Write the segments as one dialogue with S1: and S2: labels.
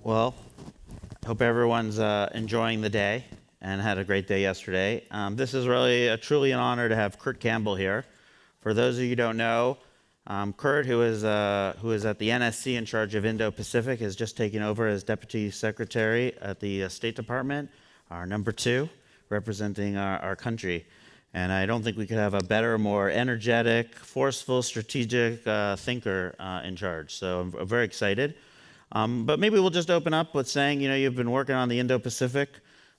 S1: Well, hope everyone's enjoying the day and had a great day yesterday. This is really truly an honor to have Kurt Campbell here. For those of you who don't know, Kurt, who is at the NSC in charge of Indo-Pacific, has just taken over as Deputy Secretary at the State Department, our number 2, representing our country. And I don't think we could have a better, more energetic, forceful, strategic thinker in charge. So I'm very excited. But maybe we'll just open up with saying, you've been working on the Indo-Pacific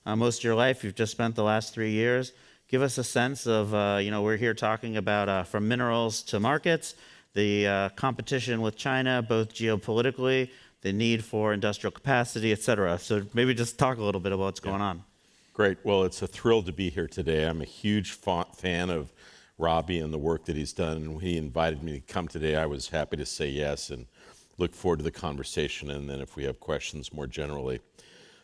S1: most of your life. You've just spent the last 3 years. Give us a sense of, we're here talking about from minerals to markets, the competition with China, both geopolitically, the need for industrial capacity, et cetera. So maybe just talk a little bit about what's going on.
S2: Great. Well, it's a thrill to be here today. I'm a huge fan of Robbie and the work that he's done. When he invited me to come today, I was happy to say yes and look forward to the conversation, and then if we have questions more generally.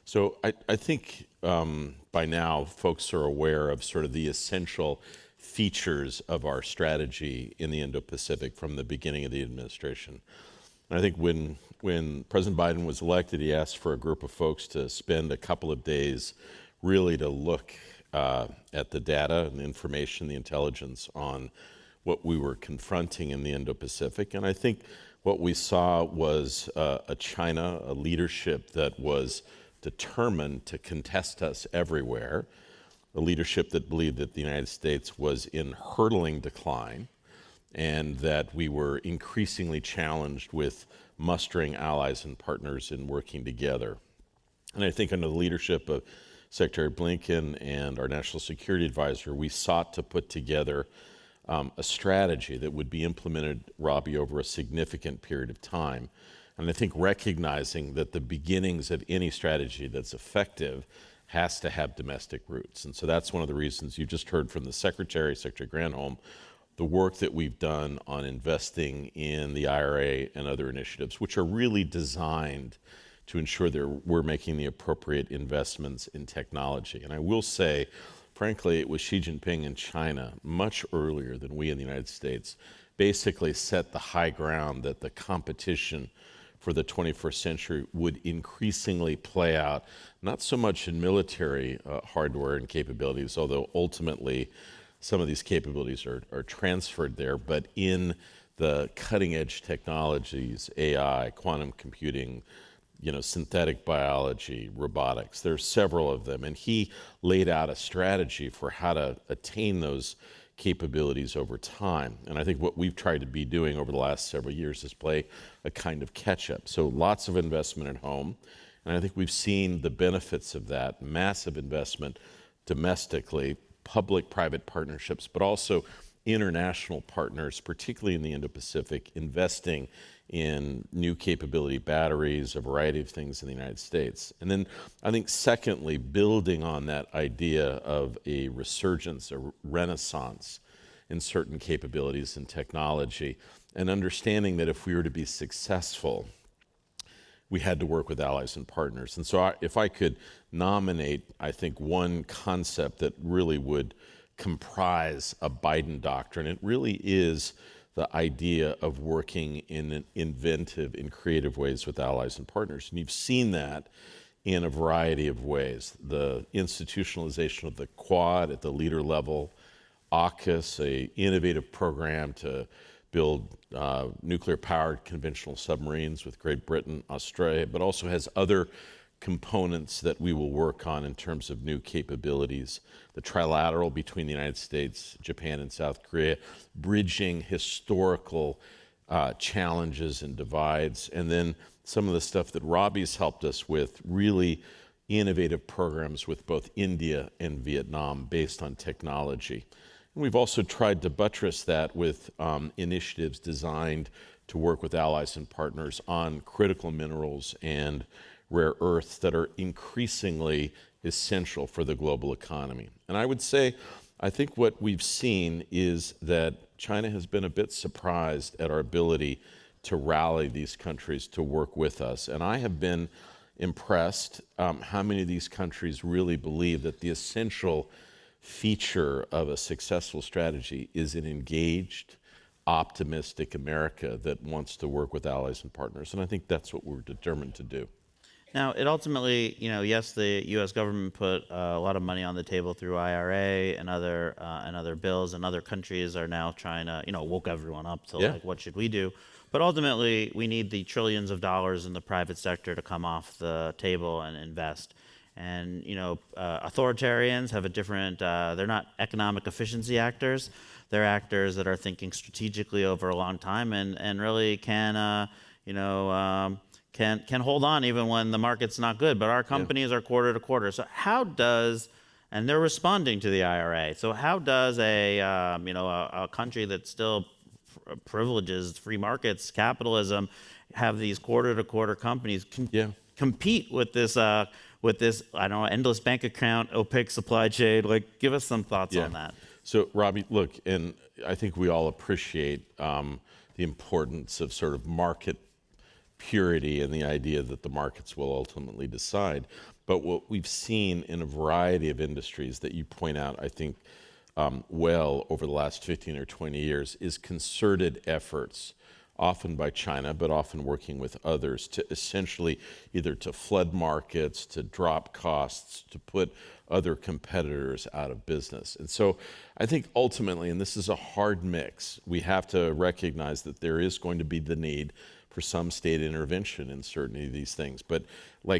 S2: So I think by now folks are aware of sort of the essential features of our strategy in the Indo-Pacific from the beginning of the administration. And I think when President Biden was elected, he asked for a group of folks to spend a couple of days really to look at the data and the information, the intelligence on what we were confronting in the Indo-Pacific. And I think what we saw was a China, a leadership that was determined to contest us everywhere, a leadership that believed that the United States was in hurtling decline and that we were increasingly challenged with mustering allies and partners and working together. And I think under the leadership of Secretary Blinken and our National Security Advisor, we sought to put together a strategy that would be implemented, Robbie, over a significant period of time. And I think recognizing that the beginnings of any strategy that's effective has to have domestic roots. And so that's one of the reasons you just heard from the Secretary Granholm, the work that we've done on investing in the IRA and other initiatives, which are really designed to ensure that we're making the appropriate investments in technology. And I will say, frankly, it was Xi Jinping in China much earlier than we in the United States basically set the high ground that the competition for the 21st century would increasingly play out, not so much in military hardware and capabilities, although ultimately some of these capabilities are transferred there, but in the cutting edge technologies, AI, quantum computing, synthetic biology, robotics. There's several of them. And he laid out a strategy for how to attain those capabilities over time. And I think what we've tried to be doing over the last several years is play a kind of catch-up. So lots of investment at home. And I think we've seen the benefits of that, massive investment domestically, public-private partnerships, but also international partners, particularly in the Indo-Pacific, investing in new capability batteries, a variety of things in the United States. And then I think secondly, building on that idea of a resurgence, a renaissance in certain capabilities and technology, and understanding that if we were to be successful, we had to work with allies and partners. And so if I could nominate, I think, one concept that really would comprise a Biden doctrine, it really is the idea of working in inventive and creative ways with allies and partners. And you've seen that in a variety of ways. The institutionalization of the Quad at the leader level, AUKUS, an innovative program to build nuclear-powered conventional submarines with Great Britain, Australia, but also has other components that we will work on in terms of new capabilities. The trilateral between the United States, Japan, and South Korea, bridging historical challenges and divides, and then some of the stuff that Robbie's helped us with, really innovative programs with both India and Vietnam based on technology. And we've also tried to buttress that with initiatives designed to work with allies and partners on critical minerals and rare earths that are increasingly essential for the global economy. And I would say, I think what we've seen is that China has been a bit surprised at our ability to rally these countries to work with us. And I have been impressed how many of these countries really believe that the essential feature of a successful strategy is an engaged, optimistic America that wants to work with allies and partners. And I think that's what we're determined to do.
S1: Now, it ultimately, yes, the U.S. government put a lot of money on the table through IRA and other bills, and other countries are now trying to, woke everyone up to like, what should we do? But ultimately, we need the trillions of dollars in the private sector to come off the table and invest. And authoritarians have a different. They're not economic efficiency actors. They're actors that are thinking strategically over a long time and really can hold on even when the market's not good. But our companies are quarter to quarter. So and they're responding to the IRA. So how does a country that still privileges free markets, capitalism, have these quarter to quarter companies compete with this, I don't know, endless bank account, opaque supply chain? Like, give us some thoughts on that.
S2: So, Robbie, look, and I think we all appreciate the importance of sort of market purity and the idea that the markets will ultimately decide. But what we've seen in a variety of industries that you point out, I think, well over the last 15 or 20 years, is concerted efforts, often by China, but often working with others, to essentially either to flood markets, to drop costs, to put other competitors out of business. And so I think ultimately, and this is a hard mix, we have to recognize that there is going to be the need for some state intervention in certain of these things. But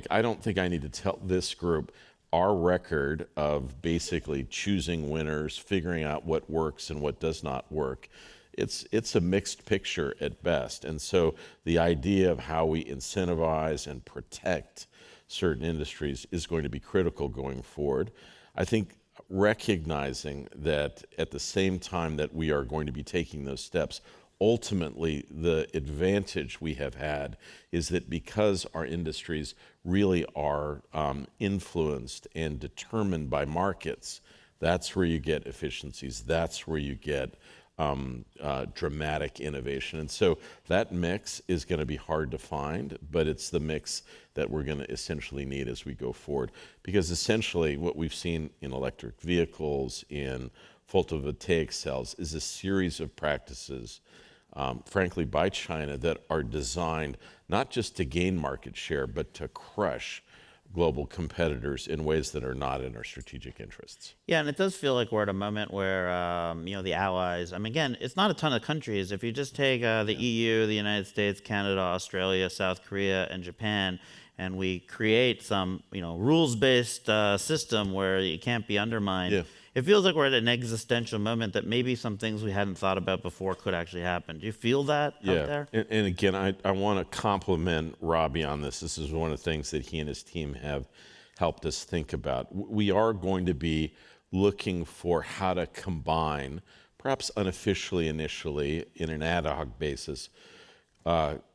S2: I don't think I need to tell this group our record of basically choosing winners, figuring out what works and what does not work. It's a mixed picture at best. And so the idea of how we incentivize and protect certain industries is going to be critical going forward. I think recognizing that at the same time that we are going to be taking those steps, ultimately the advantage we have had is that because our industries really are influenced and determined by markets, that's where you get efficiencies, that's where you get dramatic innovation. And so that mix is going to be hard to find, but it's the mix that we're going to essentially need as we go forward. Because essentially what we've seen in electric vehicles, in photovoltaic cells, is a series of practices, frankly, by China that are designed not just to gain market share, but to crush global competitors in ways that are not in our strategic interests.
S1: Yeah, and it does feel like we're at a moment where, the allies, again, it's not a ton of countries. If you just take the EU, the United States, Canada, Australia, South Korea, and Japan, and we create some, rules-based system where it can't be undermined, it feels like we're at an existential moment that maybe some things we hadn't thought about before could actually happen. Do you feel that out there?
S2: And again, I want to compliment Robbie on this. This is one of the things that he and his team have helped us think about. We are going to be looking for how to combine, perhaps unofficially initially, in an ad hoc basis,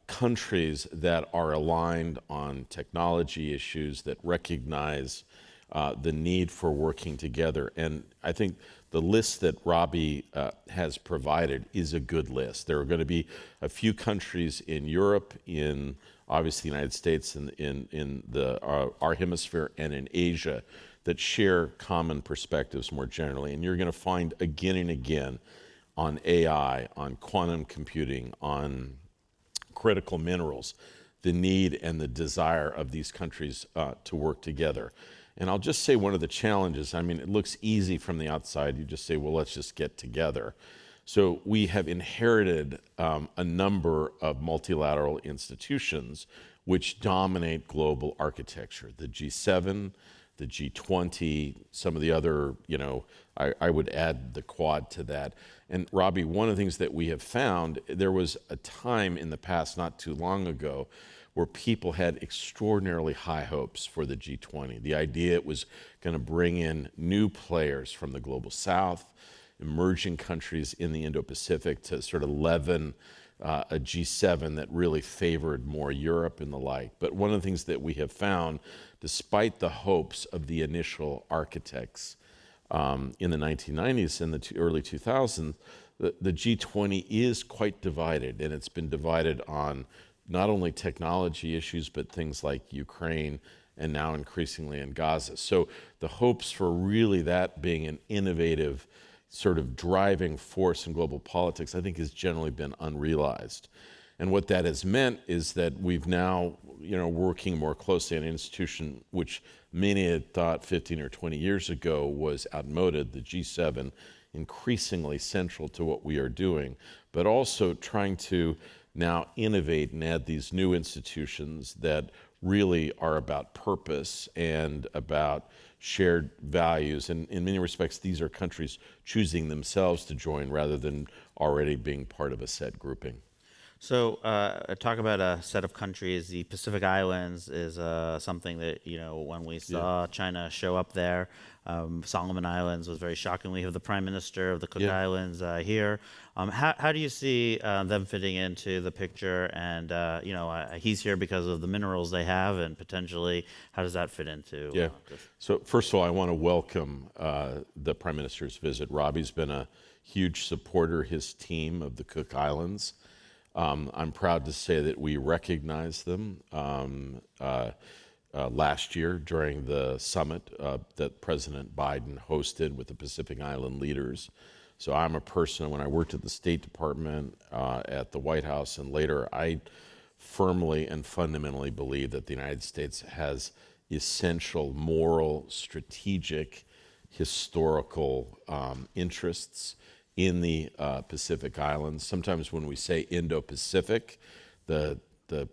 S2: countries that are aligned on technology issues, that recognize the need for working together. And I think the list that Robbie has provided is a good list. There are going to be a few countries in Europe, in obviously the United States, in our hemisphere, and in Asia that share common perspectives more generally. And you're going to find again and again on AI, on quantum computing, on critical minerals, the need and the desire of these countries to work together. And I'll just say one of the challenges, it looks easy from the outside. You just say, well, let's just get together. So we have inherited a number of multilateral institutions which dominate global architecture. The G7, the G20, some of the other, I would add the Quad to that. And Robbie, one of the things that we have found, there was a time in the past not too long ago where people had extraordinarily high hopes for the G20. The idea it was going to bring in new players from the global south, emerging countries in the Indo-Pacific to sort of leaven a G7 that really favored more Europe and the like. But one of the things that we have found, despite the hopes of the initial architects in the 1990s and the early 2000s, the G20 is quite divided, and it's been divided on not only technology issues, but things like Ukraine and now increasingly in Gaza. So the hopes for really that being an innovative sort of driving force in global politics, I think has generally been unrealized. And what that has meant is that we've now, working more closely on an institution which many had thought 15 or 20 years ago was outmoded, the G7, increasingly central to what we are doing, but also trying to now innovate and add these new institutions that really are about purpose and about shared values. And in many respects, these are countries choosing themselves to join rather than already being part of a set grouping.
S1: So, talk about a set of countries. The Pacific Islands is something that, when we saw China show up there, Solomon Islands was very shocking. We have the Prime Minister of the Cook Islands here. How do you see them fitting into the picture? And, he's here because of the minerals they have, and potentially, how does that fit into this?
S2: So, first of all, I want to welcome the Prime Minister's visit. Robbie's been a huge supporter, his team of the Cook Islands. I'm proud to say that we recognized them last year during the summit that President Biden hosted with the Pacific Island leaders. So I'm a person, when I worked at the State Department, at the White House, and later, I firmly and fundamentally believe that the United States has essential moral, strategic, historical interests in the Pacific Islands. Sometimes when we say Indo-Pacific, the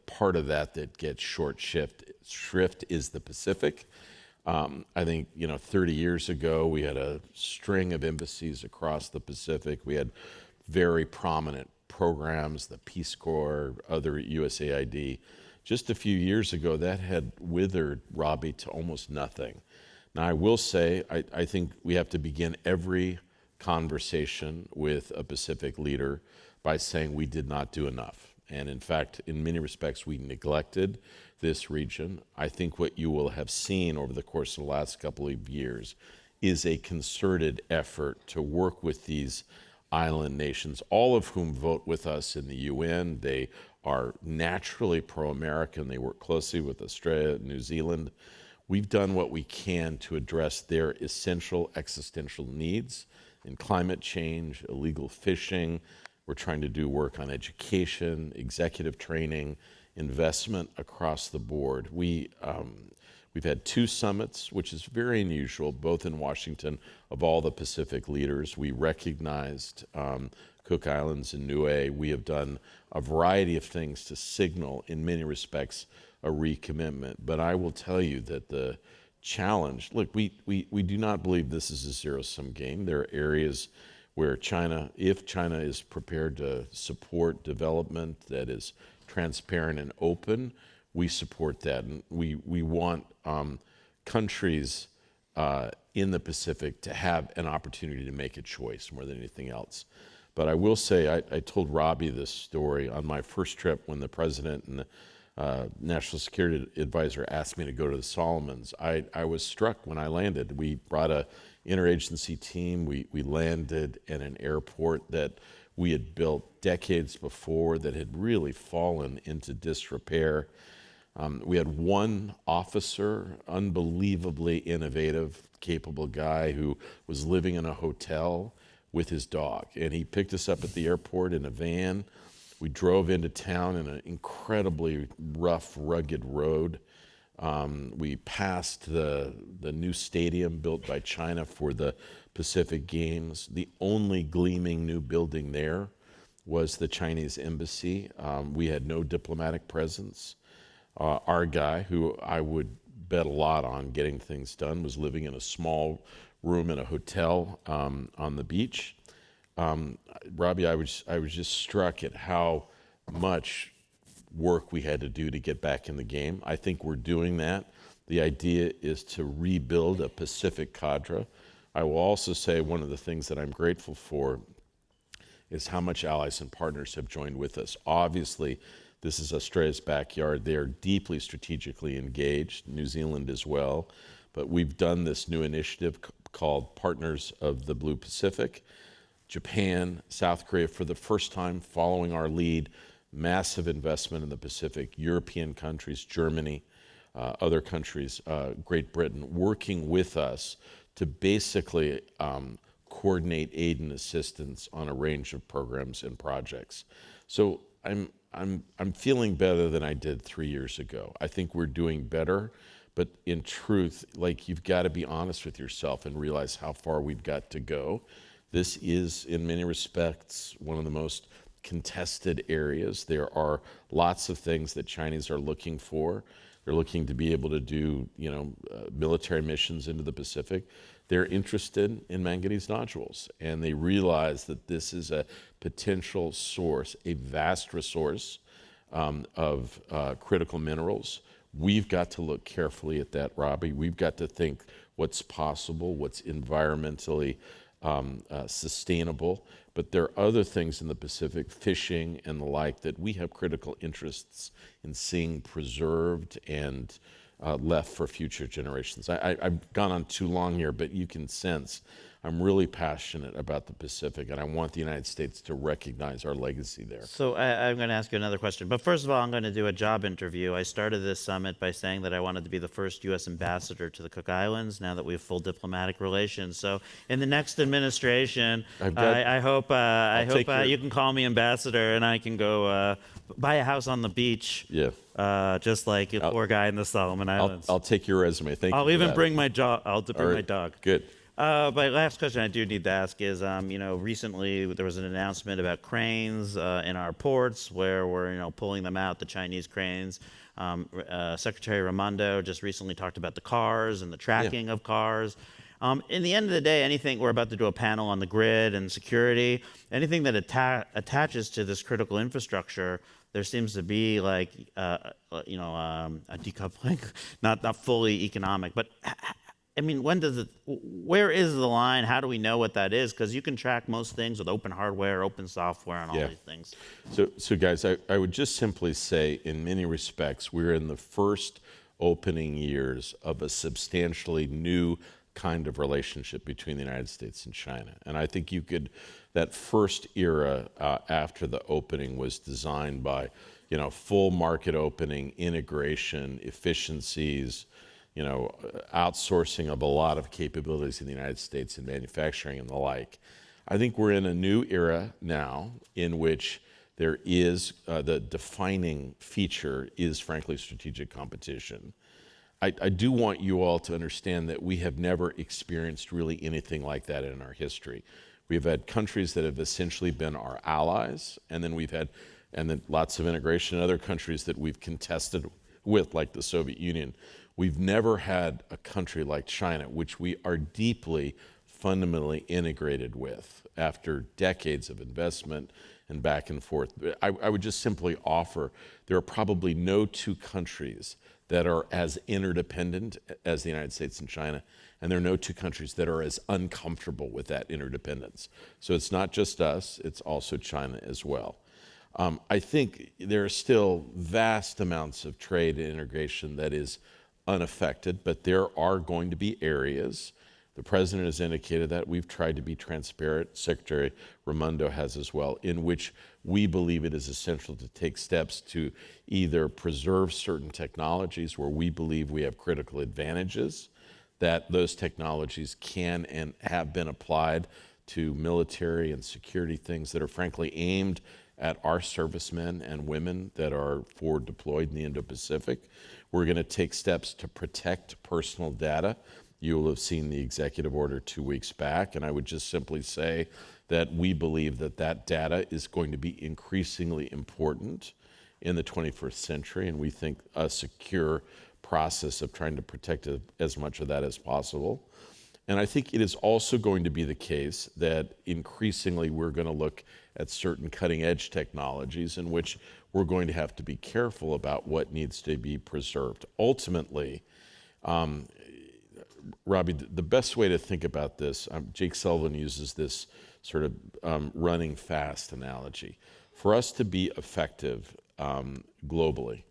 S2: part of that gets short shrift is the Pacific. I think 30 years ago we had a string of embassies across the Pacific. We had very prominent programs, the Peace Corps, other USAID. Just a few years ago, that had withered, Robbie, to almost nothing. Now, I will say, I think we have to begin every conversation with a Pacific leader by saying we did not do enough. And in fact, in many respects, we neglected this region. I think what you will have seen over the course of the last couple of years is a concerted effort to work with these island nations, all of whom vote with us in the UN. They are naturally pro-American. They work closely with Australia and New Zealand. We've done what we can to address their essential existential needs in climate change, illegal fishing. We're trying to do work on education, executive training, investment across the board. We've had 2 summits, which is very unusual, both in Washington, of all the Pacific leaders. We recognized Cook Islands and Niue. We have done a variety of things to signal, in many respects, a recommitment. But I will tell you that the challenge, look, we do not believe this is a zero-sum game. There are areas where China, if China is prepared to support development that is transparent and open, we support that. And we want countries in the Pacific to have an opportunity to make a choice more than anything else. But I will say, I told Robbie this story on my first trip when the president and the National Security Advisor asked me to go to the Solomons. I was struck when I landed. We brought a interagency team. We landed at an airport that we had built decades before that had really fallen into disrepair. We had one officer, unbelievably innovative, capable guy who was living in a hotel with his dog. And he picked us up at the airport in a van. We drove into town in an incredibly rough, rugged road. We passed the new stadium built by China for the Pacific Games. The only gleaming new building there was the Chinese embassy. We had no diplomatic presence. Our guy, who I would bet a lot on getting things done, was living in a small room in a hotel on the beach. Robbie, I was just struck at how much work we had to do to get back in the game. I think we're doing that. The idea is to rebuild a Pacific cadre. I will also say one of the things that I'm grateful for is how much allies and partners have joined with us. Obviously, this is Australia's backyard. They are deeply strategically engaged, New Zealand as well. But we've done this new initiative called Partners of the Blue Pacific. Japan, South Korea, for the first time following our lead, massive investment in the Pacific, European countries, Germany, other countries, Great Britain, working with us to basically coordinate aid and assistance on a range of programs and projects. So I'm feeling better than I did 3 years ago. I think we're doing better, but in truth, like, you've got to be honest with yourself and realize how far we've got to go. This is, in many respects, one of the most contested areas. There are lots of things that Chinese are looking for. They're looking to be able to do, military missions into the Pacific. They're interested in manganese nodules, and they realize that this is a potential source, a vast resource of critical minerals. We've got to look carefully at that, Robbie. We've got to think what's possible, what's environmentally sustainable. But there are other things in the Pacific, fishing and the like, that we have critical interests in seeing preserved and left for future generations. I've gone on too long here, but you can sense I'm really passionate about the Pacific, and I want the United States to recognize our legacy there.
S1: So I'm going to ask you another question. But first of all, I'm going to do a job interview. I started this summit by saying that I wanted to be the first U.S. ambassador to the Cook Islands, now that we have full diplomatic relations. So in the next administration, I hope you can call me ambassador, and I can go buy a house on the beach.
S2: Yeah.
S1: Just like a poor guy in the Solomon Islands.
S2: I'll take your resume. Thank you.
S1: I'll even bring my dog. I'll bring my dog.
S2: Good.
S1: My last question I do need to ask is, recently there was an announcement about cranes in our ports where we're, pulling them out, the Chinese cranes. Secretary Raimondo just recently talked about the cars and the tracking of cars. In the end of the day, we're about to do a panel on the grid and security, anything that attaches to this critical infrastructure, there seems to be a decoupling, not fully economic, but where is the line? How do we know what that is? Because you can track most things with open hardware, open software, and all these things.
S2: So guys, I would just simply say, in many respects, we're in the first opening years of a substantially new kind of relationship between the United States and China. And I think that first era after the opening was designed by, full market opening, integration, efficiencies, outsourcing of a lot of capabilities in the United States in manufacturing and the like. I think we're in a new era now in which there is the defining feature is, frankly, strategic competition. I do want you all to understand that we have never experienced really anything like that in our history. We've had countries that have essentially been our allies, and then lots of integration in other countries that we've contested with, like the Soviet Union. We've never had a country like China, which we are deeply, fundamentally integrated with after decades of investment and back and forth. I would just simply offer, there are probably no two countries that are as interdependent as the United States and China, and there are no two countries that are as uncomfortable with that interdependence. So it's not just us, it's also China as well. I think there are still vast amounts of trade and integration that is unaffected, but there are going to be areas. The president has indicated that. We've tried to be transparent. Secretary Raimondo has as well, in which we believe it is essential to take steps to either preserve certain technologies where we believe we have critical advantages, that those technologies can and have been applied to military and security things that are frankly aimed at our servicemen and women that are forward deployed in the Indo-Pacific. We're going to take steps to protect personal data. You will have seen the executive order 2 weeks back, and I would just simply say that we believe that that data is going to be increasingly important in the 21st century, and we think a secure process of trying to protect as much of that as possible. And I think it is also going to be the case that increasingly we're going to look at certain cutting edge technologies in which we're going to have to be careful about what needs to be preserved. Ultimately, Robbie, the best way to think about this, Jake Sullivan uses this sort of running fast analogy. For us to be effective globally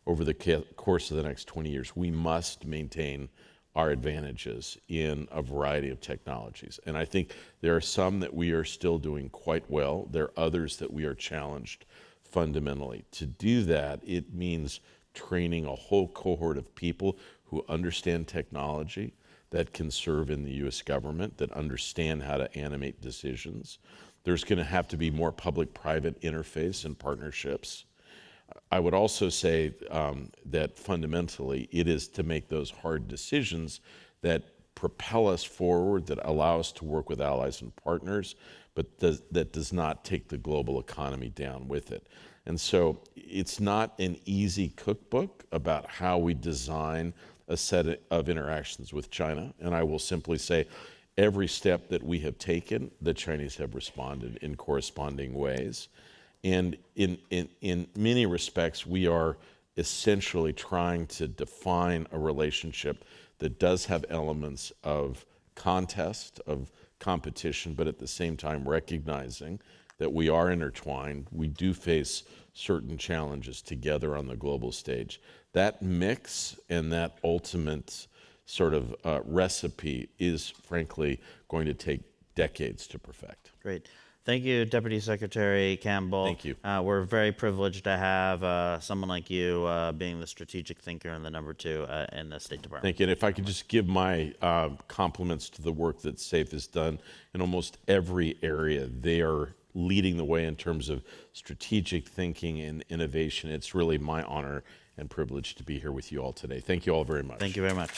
S2: over the course of the next 20 years, we must maintain our advantages in a variety of technologies. And I think there are some that we are still doing quite well. There are others that we are challenged fundamentally. To do that, it means training a whole cohort of people who understand technology, that can serve in the U.S. government, that understand how to animate decisions. There's going to have to be more public-private interface and partnerships. I would also say that fundamentally it is to make those hard decisions that propel us forward, that allow us to work with allies and partners, but that does not take the global economy down with it. And so it's not an easy cookbook about how we design a set of interactions with China. And I will simply say, every step that we have taken, the Chinese have responded in corresponding ways. And in many respects, we are essentially trying to define a relationship that does have elements of contest, of competition, but at the same time recognizing that we are intertwined. We do face certain challenges together on the global stage. That mix and that ultimate sort of recipe is frankly going to take decades to perfect.
S1: Great. Thank you, Deputy Secretary Campbell.
S2: Thank you.
S1: We're very privileged to have someone like you being the strategic thinker and the number 2 in the State Department.
S2: Thank you. And if I could just give my compliments to the work that SAFE has done in almost every area. They are leading the way in terms of strategic thinking and innovation. It's really my honor and privilege to be here with you all today. Thank you all very much.
S1: Thank you very much.